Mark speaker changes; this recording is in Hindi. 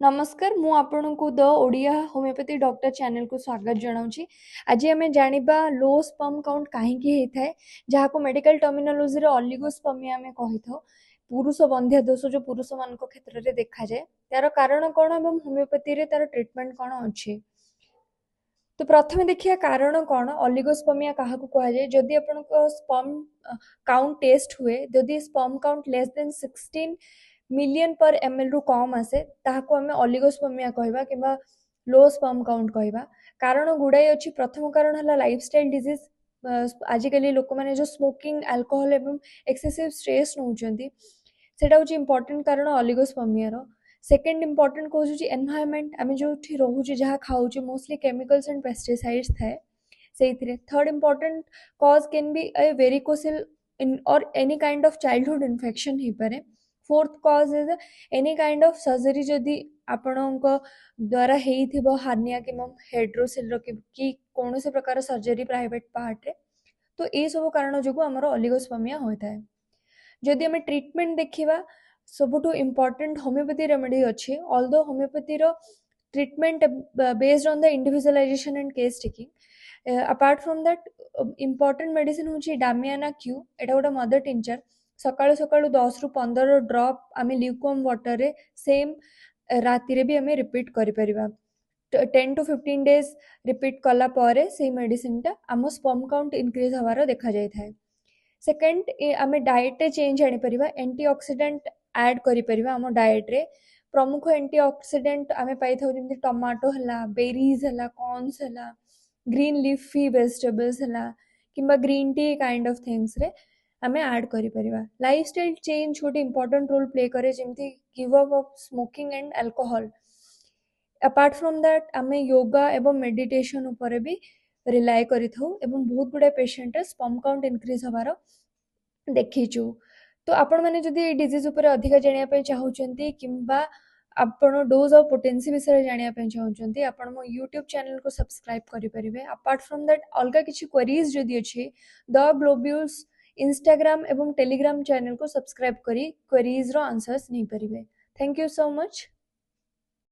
Speaker 1: नमस्कार मु आपनको the Odia homeopathy doctor channel को स्वागत जनाऊँगी। आज आम जानिबा लो स्पर्म काउंट कहीं होता है जहाँ को मेडिकल टर्मिनोलॉजी रे ऑलिगोस्पर्मिया में कही था। पुरुष बंध्या दोष जो पुरुष मान क्षेत्र में देखा जाए तार कारण कौन और होमियोपैथी रे तार ट्रीटमेंट कौन अच्छी। तो प्रथम देखिए कारण कौन ऑलिगोस्पर्मिया क्या कह जाए जदि आपण स्पर्म काउंट टेस्ट हुए जदि sperm count less than 16 million पर एमएल रु कम आसे ताहाको आमे ऑलिगोस्पर्मिया कहबा किबा लो स्पर्म काउंट कहबा। कारण गुड़ाई अच्छी। प्रथम कारण है लाइफस्टाइल डिजीज। आजिकल लोक मैंने जो स्मोकिंग अल्कोहल एवं एक्सेसिव स्ट्रेस नौकरी सेटा हूँ इंपोर्टेंट कारण ऑलिगोस्पर्मिया रो। सेकेंड इंपोर्टेंट कौन एनवायरनमेंट आम जो रोचे जहाँ खाऊे मोस्टली केमिकल्स एंड पेस्टिसाइड्स थाए से। Third important cause can be a varicocele in और any kind of childhood infection हो पारे। Fourth cause is any kind of surgery जदि आपण द्वारा हेइथिबो हार्निया कि हेड्रोसिल कि कौन से प्रकार सर्जरी प्राइवेट पार्ट रे तो ये सब कारण जो आमर ऑलिगोस्पर्मिया होता है। जदि आम ट्रीटमेंट देखा सबुठु इम्पोर्टेंट होमियोपैथी रेमेडी अच्छी। Although homeopathy treatment based on the individualization and case taking. Apart from that important medicine हूँ डामियाना क्यू एटा गोटे मदर टिंचर सकाळु सकाळु 10 रु 15 ड्रॉप आम ल्यूकवार्म वाटर रे सेम राति रे भी आम रिपीट करि परिबा। 10 to 15 डेज रिपीट कला परे से मेडिसिन टा आम स्पर्म काउंट इंक्रीज हवार देखा जाय थाए। सेकेंड आम डाएट रे चेंज आनी परिबा। एंटीऑक्सीडेंट ऐड करि परिबा आम डाएट रे। प्रमुख एंटीऑक्सीडेंट आम पाई थाउ जेमति टमाटो हला बेरीज हला कॉर्न्स हला ग्रीन लीफी वेजिटेबल्स हला किंबा green tea kind of things रे आम ऐड करि परिबा। लाइफस्टाइल चेंज गोटे इंपोर्टेंट रोल प्ले करे जेमति give up of smoking and alcohol. Apart from that आम योगा एवं मेडिटेशन उपरे भी रिलाय करि थाउ एवं बहुत गुडा पेशेंट स्पर्म काउंट इंक्रीज हवार देखीचु। तो आपण मैंने जदि डिजीज उपरे अधिक जानिया चाहूचंती किंबा आपण डोज ऑफ पोटेंसी विषय जानिया चाहूचंती आपण मो यूट्यूब चैनल को सब्सक्राइब करि परिबे। अपार्ट फ्रॉम दैट अलगा किछि क्वेरीज जदि अछि द ग्लोब्यूल्स इंस्टाग्राम एवं टेलीग्राम चैनल को सब्सक्राइब करी क्वेरीज रो आंसर्स नहीं परिबे। Thank you so much.